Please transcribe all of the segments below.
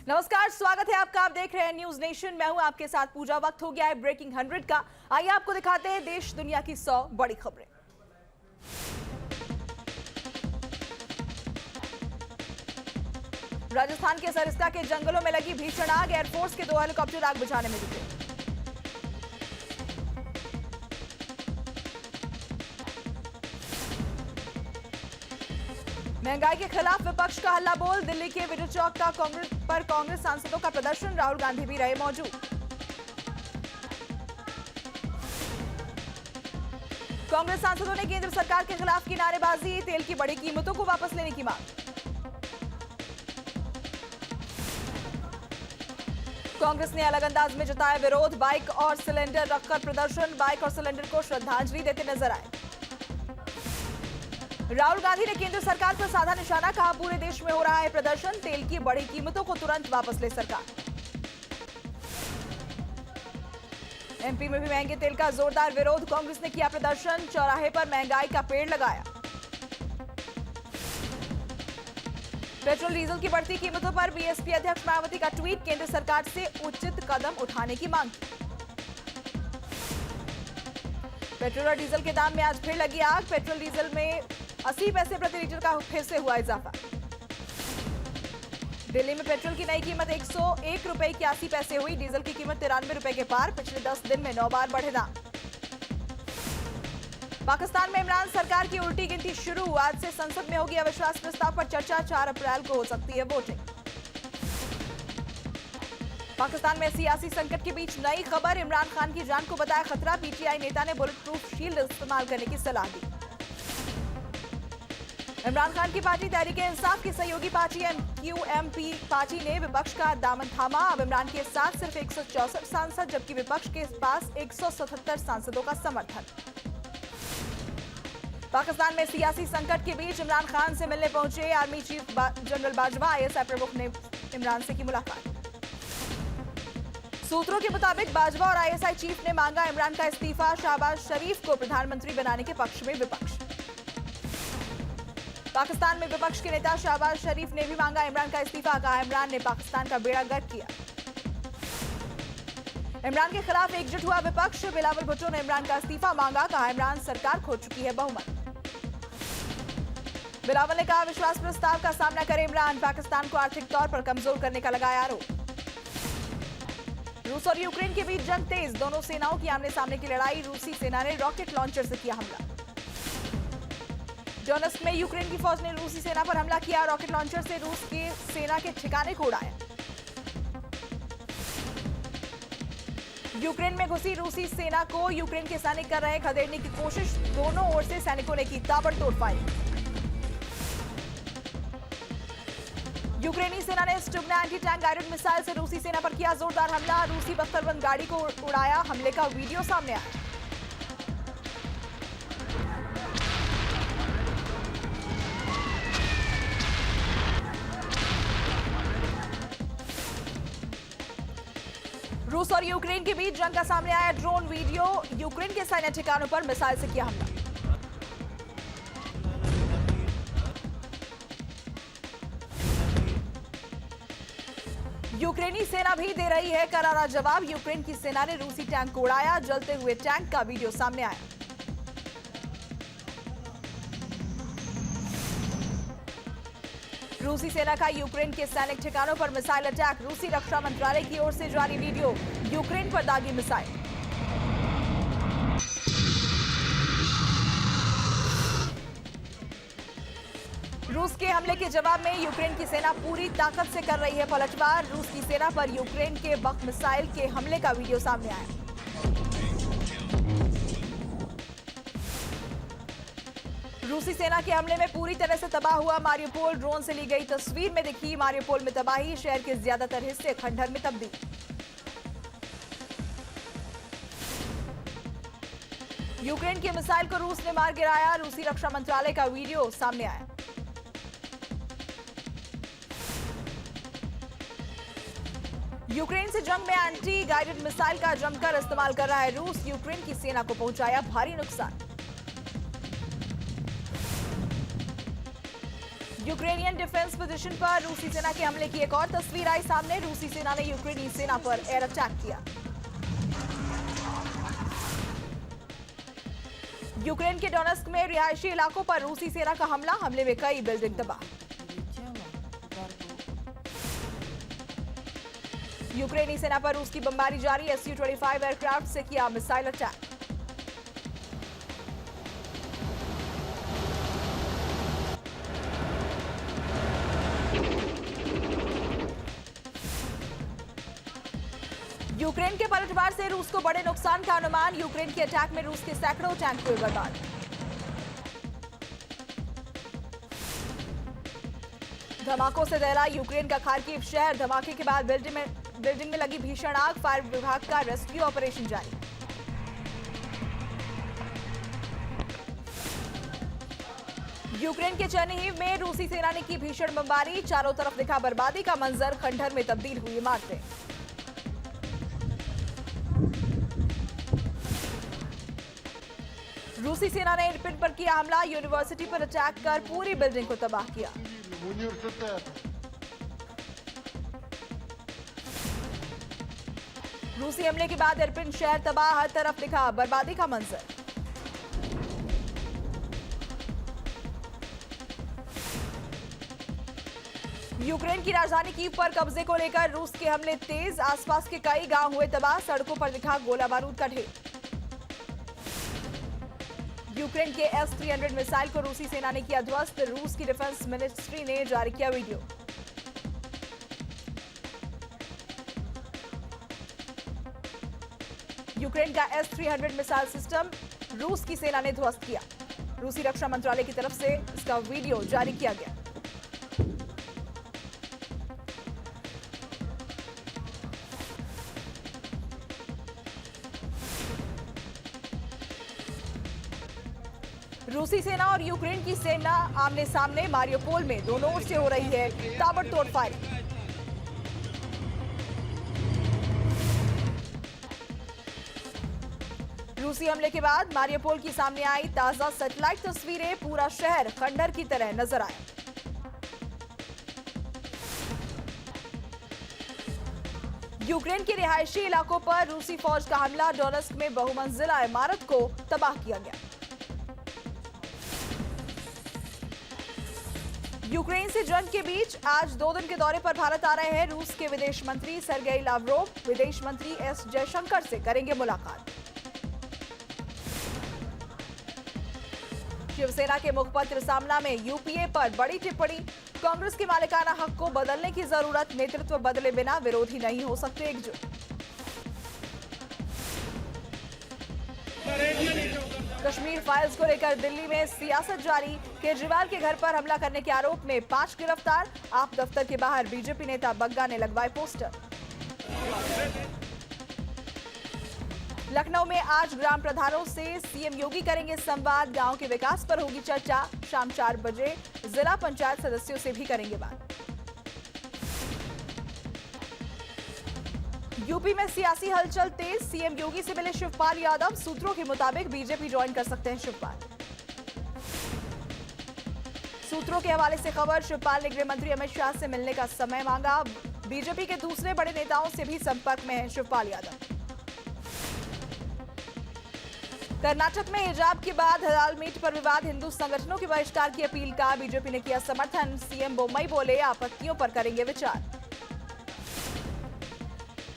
नमस्कार, स्वागत है आपका। आप देख रहे हैं न्यूज नेशन। मैं हूं आपके साथ पूजा। वक्त हो गया है ब्रेकिंग 100 का। आइए आपको दिखाते हैं देश दुनिया की 100 बड़ी खबरें। राजस्थान के सरिस्का के जंगलों में लगी भीषण आग। एयरफोर्स के 2 हेलीकॉप्टर आग बुझाने में जुटे। महंगाई के खिलाफ विपक्ष का हल्ला बोल। दिल्ली के विजय चौक का कांग्रेस सांसदों का प्रदर्शन। राहुल गांधी भी रहे मौजूद। कांग्रेस सांसदों ने केंद्र सरकार के खिलाफ की नारेबाजी। तेल की बढ़ी कीमतों को वापस लेने की मांग। कांग्रेस ने अलग अंदाज में जताया विरोध। बाइक और सिलेंडर रखकर प्रदर्शन। बाइक और सिलेंडर को श्रद्धांजलि देते नजर आए। राहुल गांधी ने केंद्र सरकार पर साधा निशाना। कहा, पूरे देश में हो रहा है प्रदर्शन। तेल की बढ़ी कीमतों को तुरंत वापस ले सरकार। एमपी में भी महंगे तेल का जोरदार विरोध। कांग्रेस ने किया प्रदर्शन। चौराहे पर महंगाई का पेड़ लगाया। पेट्रोल डीजल की बढ़ती कीमतों पर बीएसपी अध्यक्ष मायावती का ट्वीट। केंद्र सरकार से उचित कदम उठाने की मांग। पेट्रोल और डीजल के दाम में आज फिर लगी आग। पेट्रोल डीजल में 80 पैसे प्रति लीटर का फिर से हुआ इजाफा। दिल्ली में पेट्रोल की नई कीमत 101 रुपए 81 पैसे हुई। डीजल की कीमत 93 रुपए के पार। पिछले 10 दिन में 9 बार बढ़े दाम। पाकिस्तान में इमरान सरकार की उल्टी गिनती शुरू। आज से संसद में होगी अविश्वास प्रस्ताव पर चर्चा। 4 अप्रैल को हो सकती है वोटिंग। पाकिस्तान में सियासी संकट के बीच नई खबर। इमरान खान की जान को बताया खतरा। पीटीआई नेता ने बुलेट प्रूफ शील्ड इस्तेमाल करने की सलाह दी। इमरान खान की पार्टी तहरीक-ए-इंसाफ की सहयोगी पार्टी एमक्यूएमपी पार्टी ने विपक्ष का दामन थामा। अब इमरान के साथ सिर्फ 164 सांसद, जबकि विपक्ष के पास 177 सांसदों का समर्थन। पाकिस्तान में सियासी संकट के बीच इमरान खान से मिलने पहुंचे army chief general Bajwa. ISI प्रमुख ने इमरान से की मुलाकात। सूत्रों के मुताबिक बाजवा और आईएसआई चीफ ने मांगा इमरान का इस्तीफा। शहबाज शरीफ को प्रधानमंत्री बनाने के पक्ष में विपक्ष। पाकिस्तान में विपक्ष के नेता शहबाज शरीफ ने भी मांगा इमरान का इस्तीफा। कहा, इमरान ने पाकिस्तान का बेड़ा गर्क किया। इमरान के खिलाफ एकजुट हुआ विपक्ष। बिलावल भुट्टो ने इमरान का इस्तीफा मांगा। कहा, इमरान सरकार खो चुकी है बहुमत। बिलावल ने कहा, विश्वास प्रस्ताव का सामना करे इमरान। पाकिस्तान को आर्थिक तौर पर कमजोर करने का लगाया आरोप। रूस और यूक्रेन के बीच जंग तेज। दोनों सेनाओं की आमने सामने की लड़ाई। रूसी सेना ने रॉकेट लॉन्चर से किया हमला। डोनेट्स्क में यूक्रेन की फौज ने रूसी सेना पर हमला किया। रॉकेट लॉन्चर से रूस की सेना के ठिकाने को उड़ाया। यूक्रेन में घुसी रूसी सेना को यूक्रेन के सैनिक कर रहे खदेड़ने की कोशिश। दोनों ओर से सैनिकों ने की ताबड़तोड़ फायरिंग। यूक्रेनी सेना ने स्टुगना एंटी टैंक गाइडेड मिसाइल से रूसी सेना पर किया जोरदार हमला। रूसी बख्तरबंद गाड़ी को उड़ाया। हमले का वीडियो सामने आया। रूस और यूक्रेन के बीच जंग का सामने आया ड्रोन वीडियो। यूक्रेन के सैन्य ठिकानों पर मिसाइल से किया हमला। यूक्रेनी सेना भी दे रही है करारा जवाब। यूक्रेन की सेना ने रूसी टैंक को उड़ाया। जलते हुए टैंक का वीडियो सामने आया। रूसी सेना का यूक्रेन के सैनिक ठिकानों पर मिसाइल अटैक। रूसी रक्षा मंत्रालय की ओर से जारी वीडियो। यूक्रेन पर दागी मिसाइल। रूस के हमले के जवाब में यूक्रेन की सेना पूरी ताकत से कर रही है पलटवार। रूस की सेना पर यूक्रेन के बख मिसाइल के हमले का वीडियो सामने आया। रूसी सेना के हमले में पूरी तरह से तबाह हुआ मारियोपोल। ड्रोन से ली गई तस्वीर में दिखी मारियोपोल में तबाही। शहर के ज्यादातर हिस्से खंडहर में तब्दील। यूक्रेन की मिसाइल को रूस ने मार गिराया। रूसी रक्षा मंत्रालय का वीडियो सामने आया। यूक्रेन से जंग में एंटी गाइडेड मिसाइल का जमकर इस्तेमाल कर रहा है रूस। यूक्रेन की सेना को पहुंचाया भारी नुकसान। यूक्रेनियन डिफेंस पोजीशन पर रूसी सेना के हमले की एक और तस्वीर आई सामने। रूसी सेना ने यूक्रेनी सेना पर एयर अटैक किया। यूक्रेन के डोनेस्क में रिहायशी इलाकों पर रूसी सेना का हमले में कई बिल्डिंग तबाह। यूक्रेनी सेना पर रूस की बमबारी जारी। Su-25 एयरक्राफ्ट से किया मिसाइल अटैक। यूक्रेन के पलटवार से रूस को बड़े नुकसान का अनुमान। यूक्रेन के अटैक में रूस के सैकड़ों टैंक हुए बर्बाद। धमाकों से दहला यूक्रेन का खार्किव शहर। धमाके के बाद बिल्डिंग में लगी भीषण आग। फायर विभाग का रेस्क्यू ऑपरेशन जारी। यूक्रेन के चेरनिहिव में रूसी सेना ने की भीषण बमबारी। चारों तरफ दिखा बर्बादी का मंजर। खंडहर में तब्दील हुई इमारतें। रूसी सेना ने इरपिन पर किया हमला। यूनिवर्सिटी पर अटैक कर पूरी बिल्डिंग को तबाह किया। रूसी हमले के बाद इरपिन शहर तबाह। हर तरफ दिखा बर्बादी का मंजर। यूक्रेन की राजधानी कीव पर कब्जे को लेकर रूस के हमले तेज। आसपास के कई गांव हुए तबाह। सड़कों पर दिखा गोला बारूद का ढेर। यूक्रेन के S-300 मिसाइल को रूसी सेना ने किया ध्वस्त। रूस की डिफेंस मिनिस्ट्री ने जारी किया वीडियो। यूक्रेन का S-300 मिसाइल सिस्टम रूस की सेना ने ध्वस्त किया। रूसी रक्षा मंत्रालय की तरफ से इसका वीडियो जारी किया गया। रूसी सेना और यूक्रेन की सेना आमने सामने। मारियोपोल में दोनों ओर से हो रही है ताबड़तोड़ फायरिंग। रूसी हमले के बाद मारियोपोल की सामने आई ताजा सैटेलाइट तस्वीरें। पूरा शहर खंडहर की तरह नजर आया। यूक्रेन के रिहायशी इलाकों पर रूसी फौज का हमला। डोनेस्क में बहुमंजिला इमारत को तबाह किया गया। यूक्रेन से जंग के बीच आज 2 दिन के दौरे पर भारत आ रहे हैं रूस के विदेश मंत्री सर्गेई लावरोव। विदेश मंत्री एस जयशंकर से करेंगे मुलाकात। शिवसेना के मुखपत्र सामना में यूपीए पर बड़ी टिप्पणी। कांग्रेस के मालिकाना हक को बदलने की जरूरत। नेतृत्व बदले बिना विरोधी नहीं हो सकते एकजुट। कश्मीर फाइल्स को लेकर दिल्ली में सियासत जारी। केजरीवाल के घर पर हमला करने के आरोप में 5 गिरफ्तार। आप दफ्तर के बाहर बीजेपी नेता बग्गा ने लगवाए पोस्टर। लखनऊ में आज ग्राम प्रधानों से सीएम योगी करेंगे संवाद। गांव के विकास पर होगी चर्चा। शाम 4 बजे जिला पंचायत सदस्यों से भी करेंगे बात। यूपी में सियासी हलचल तेज। सीएम योगी से मिले शिवपाल यादव। सूत्रों के मुताबिक बीजेपी ज्वाइन कर सकते हैं शिवपाल। सूत्रों के हवाले से खबर। शिवपाल ने गृह मंत्री अमित शाह से मिलने का समय मांगा। बीजेपी के दूसरे बड़े नेताओं से भी संपर्क में हैं शिवपाल यादव। कर्नाटक में हिजाब के बाद हलाल मीट पर विवाद। हिंदू संगठनों के बहिष्कार की अपील का बीजेपी ने किया समर्थन। सीएम बोम्मई बोले आपत्तियों पर करेंगे विचार।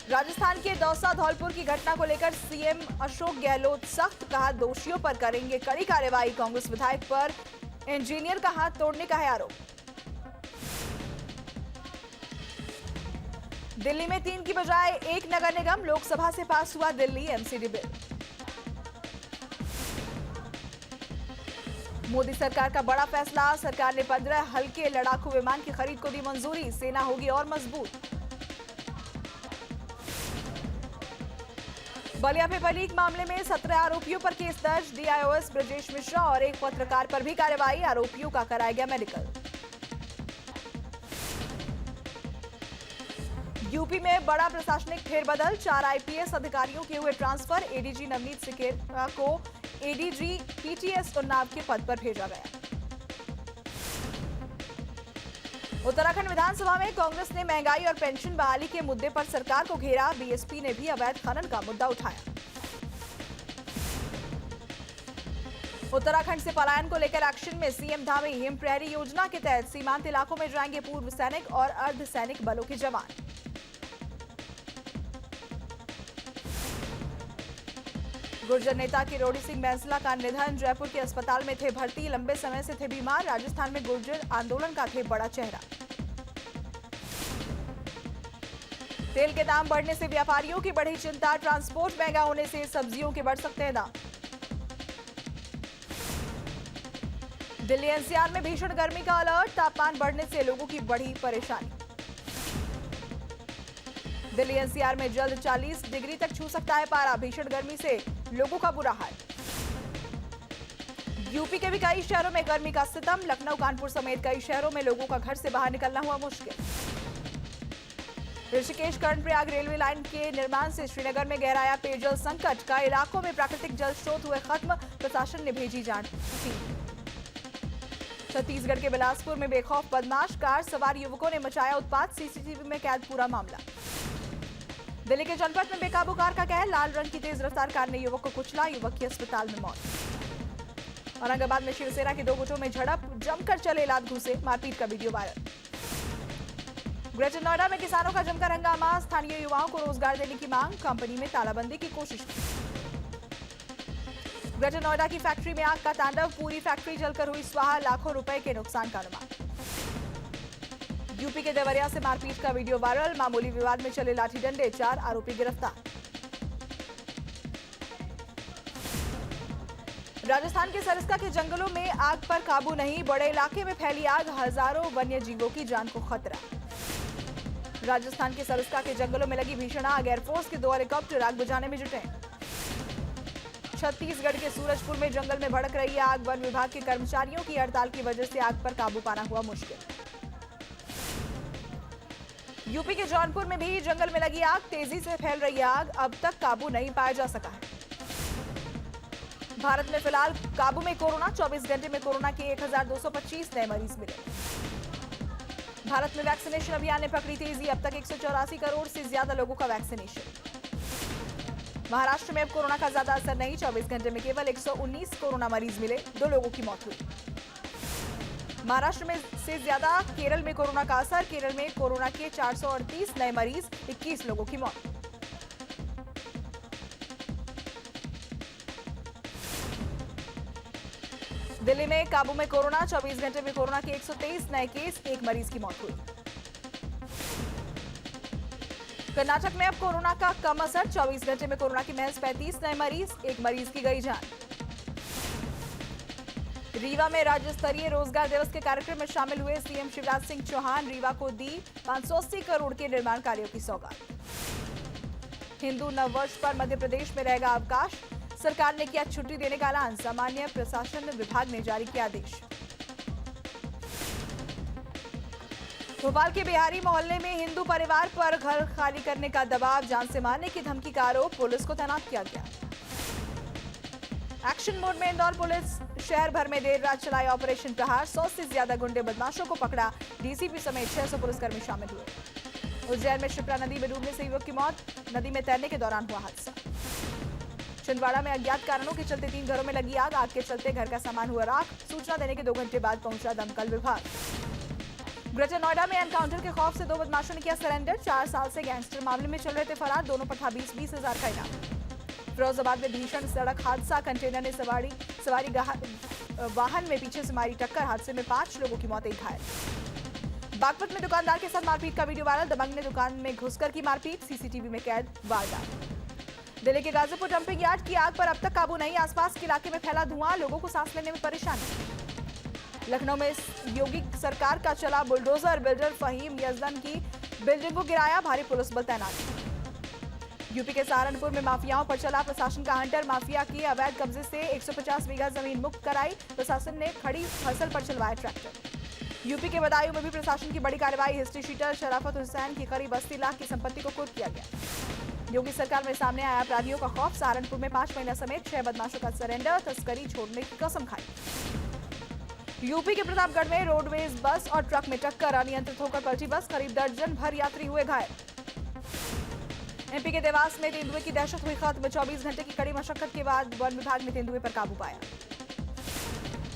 राजस्थान के दौसा धौलपुर की घटना को लेकर सीएम अशोक गहलोत सख्त। कहा दोषियों पर करेंगे कड़ी कार्रवाई। कांग्रेस विधायक पर इंजीनियर का हाथ तोड़ने का है आरोप। दिल्ली में 3 की बजाय 1 नगर निगम। लोकसभा से पास हुआ दिल्ली एमसीडी बिल। मोदी सरकार का बड़ा फैसला। सरकार ने 15 हल्के लड़ाकू विमान की खरीद को दी मंजूरी। सेना होगी और मजबूत। बलिया पेपर लीक मामले में 17 आरोपियों पर केस दर्ज। डीआईओएस ब्रजेश मिश्रा और एक पत्रकार पर भी कार्रवाई। आरोपियों का कराया गया मेडिकल। यूपी में बड़ा प्रशासनिक फेरबदल। 4 आईपीएस अधिकारियों के हुए ट्रांसफर। एडीजी नवनीत सिकेरा को एडीजी पीटीएस उन्नाव के पद पर भेजा गया। उत्तराखंड विधानसभा में कांग्रेस ने महंगाई और पेंशन बहाली के मुद्दे पर सरकार को घेरा। बीएसपी ने भी अवैध खनन का मुद्दा उठाया। उत्तराखंड से पलायन को लेकर एक्शन में सीएम धामी। हिम प्रहरी योजना के तहत सीमांत इलाकों में जाएंगे पूर्व सैनिक और अर्धसैनिक बलों के जवान। गुर्जर नेता किरोड़ी सिंह बैंसला का निधन। जयपुर के अस्पताल में थे भर्ती, लंबे समय से थे बीमार। राजस्थान में गुर्जर आंदोलन का थे बड़ा चेहरा। तेल के दाम बढ़ने से व्यापारियों की बढ़ी चिंता। ट्रांसपोर्ट महंगा होने से सब्जियों के बढ़ सकते हैं दाम। दिल्ली एनसीआर में भीषण गर्मी का अलर्ट। तापमान बढ़ने से लोगों की बढ़ी परेशानी। दिल्ली एनसीआर में जल्द 40 डिग्री तक छू सकता है पारा। भीषण गर्मी से लोगों का बुरा हाल। यूपी के भी कई शहरों में गर्मी का सितम। लखनऊ, कानपुर समेत कई शहरों में लोगों का घर से बाहर निकलना हुआ मुश्किल। ऋषिकेश कर्णप्रयाग रेलवे लाइन के निर्माण से श्रीनगर में गहराया पेयजल संकट। कई इलाकों में प्राकृतिक जल स्रोत हुए खत्म। प्रशासन ने भेजी जांच टीम। छत्तीसगढ़ के बिलासपुर में बेखौफ बदमाश कार सवार युवकों ने मचाया उत्पात। सीसीटीवी में कैद पूरा मामला। दिल्ली के जनपद में बेकाबू कार का कहर। लाल रंग की तेज रफ्तार कार ने युवक को कुचला। युवक की अस्पताल में मौत। औरंगाबाद में शिवसेना के दो गुटों में झड़प। जमकर चले लात घुसे। मारपीट का वीडियो वायरल। ग्रेटर नोएडा में किसानों का जमकर हंगामा। स्थानीय युवाओं को रोजगार देने की मांग। कंपनी में तालाबंदी की कोशिश की। ग्रेटर नोएडा की फैक्ट्री में आग का तांडव। पूरी फैक्ट्री जलकर हुई स्वाहा। लाखों रुपए के नुकसान का अनुमान। यूपी के देवरिया से मारपीट का वीडियो वायरल। मामूली विवाद में चले लाठी डंडे। 4 आरोपी गिरफ्तार। राजस्थान के सरिस्का के जंगलों में आग पर काबू नहीं। बड़े इलाके में फैली आग। हजारों वन्य जीवों की जान को खतरा। राजस्थान के सरिस्का के जंगलों में लगी भीषण आग। एयरफोर्स के 2 हेलीकॉप्टर आग बुझाने में जुटे। छत्तीसगढ़ के सूरजपुर में जंगल में भड़क रही आग। वन विभाग के कर्मचारियों की हड़ताल की वजह से आग पर काबू पाना हुआ मुश्किल। यूपी के जौनपुर में भी जंगल में लगी आग। तेजी से फैल रही आग। अब तक काबू नहीं पाया जा सका है। भारत में फिलहाल काबू में कोरोना। 24 घंटे में कोरोना के 1225 नए मरीज मिले। भारत में वैक्सीनेशन अभियान ने पकड़ी तेजी। अब तक 184 करोड़ से ज्यादा लोगों का वैक्सीनेशन। महाराष्ट्र में अब कोरोना का ज्यादा असर नहीं। 24 घंटे में केवल 119 कोरोना मरीज मिले। 2 लोगों की मौत हुई। महाराष्ट्र में से ज्यादा केरल में कोरोना का असर। केरल में कोरोना के 438 नए मरीज। 21 लोगों की मौत। दिल्ली में काबू में कोरोना। 24 घंटे में कोरोना के 123 नए केस। 1 मरीज की मौत हुई। कर्नाटक में अब कोरोना का कम असर। 24 घंटे में कोरोना के महज 35 नए मरीज। 1 मरीज की गई जान। रीवा में राज्य स्तरीय रोजगार दिवस के कार्यक्रम में शामिल हुए सीएम शिवराज सिंह चौहान। रीवा को दी 580 करोड़ के निर्माण कार्यों की सौगात। हिंदू नववर्ष पर मध्य प्रदेश में रहेगा अवकाश। सरकार ने किया छुट्टी देने का ऐलान। सामान्य प्रशासन विभाग ने जारी किया आदेश। भोपाल के बिहारी मोहल्ले में हिंदू परिवार पर घर खाली करने का दबाव। जान से मारने की धमकी का आरोप। पुलिस को तैनात किया गया। एक्शन मोड में इंदौर पुलिस शहर भर में देर रात चलाया ऑपरेशन प्रहार। 100 से ज्यादा गुंडे बदमाशों को पकड़ा। डीसीपी समेत 600 पुलिसकर्मी शामिल हुए। उज्जैन में शिप्रा नदी में डूबने से युवक की मौत। नदी में तैरने के दौरान हुआ हादसा। छिंदवाड़ा में अज्ञात कारणों के चलते 3 घरों में लगी आग। आग के चलते घर का सामान हुआ राख। सूचना देने के 2 घंटे बाद पहुंचा दमकल विभाग। ग्रेटर नोएडा में एनकाउंटर के खौफ से 2 बदमाशों ने किया सरेंडर। 4 साल से गैंगस्टर मामले में चल रहे थे फरार। दोनों पर था 20-20 हजार का इनाम। फिरोजाबाद में भीषण सड़क हादसा। कंटेनर ने सवारी वाहन में पीछे से मारी टक्कर। हादसे में 5 लोगों की मौत, 1 घायल। बागपत में दुकानदार के साथ मारपीट का वीडियो वायरल। दबंग ने दुकान में घुसकर की मारपीट। सीसीटीवी में कैद वारदात। दिल्ली के गाजीपुर डंपिंग यार्ड की आग पर अब तक काबू नहीं। आसपास के इलाके में फैला धुआं। लोगों को सांस लेने में परेशानी। लखनऊ में योगी सरकार का चला बुलडोजर। बिल्डर फहीम यजदन की बिल्डिंग को गिराया। भारी पुलिस बल तैनात। यूपी के सहारनपुर में माफियाओं पर चला प्रशासन का हंटर। माफिया की अवैध कब्जे से 150 बीघा जमीन मुक्त कराई। प्रशासन ने खड़ी फसल पर चलवाया ट्रैक्टर। यूपी के बदायूं में भी प्रशासन की बड़ी कार्रवाई। हिस्ट्री शीटर शराफत हुसैन की करीब 80 लाख की संपत्ति को कुर्क किया गया। योगी सरकार में सामने आया अपराधियों का खौफ। सहारनपुर में 5 महिला समेत 6 बदमाशों का सरेंडर। तस्करी छोड़ने की कसम खाई। यूपी के प्रतापगढ़ में रोडवेज बस और ट्रक में टक्कर, अनियंत्रित होकर पलटी बस, करीब दर्जन भर यात्री हुए घायल। एमपी के देवास में तेंदुए की दहशत हुई खत्म, 24 घंटे की कड़ी मशक्कत के बाद वन विभाग ने तेंदुए पर काबू पाया।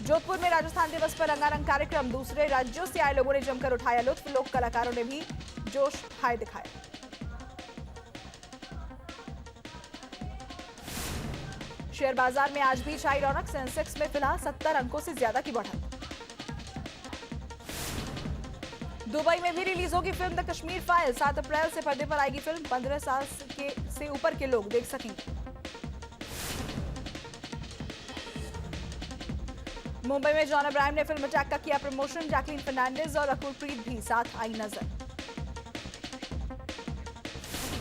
जोधपुर में राजस्थान दिवस पर रंगारंग कार्यक्रम, दूसरे राज्यों से आए लोगों ने जमकर उठाया लुत्फ, लोक कलाकारों ने भी जोश हाय दिखाया। शेयर बाजार में आज भी छाई रौनक, सेंसेक्स में फिलहाल 70 अंकों से ज्यादा की बढ़त। दुबई में भी रिलीज होगी फिल्म द कश्मीर फाइल, 7 अप्रैल से पर्दे पर आएगी फिल्म, 15 साल से ऊपर के लोग देख सकेंगे। मुंबई में जॉन अब्राहम ने फिल्म अटैक का किया प्रमोशन, जैकलीन फर्नांडिस और रकुल प्रीत भी साथ आई नजर।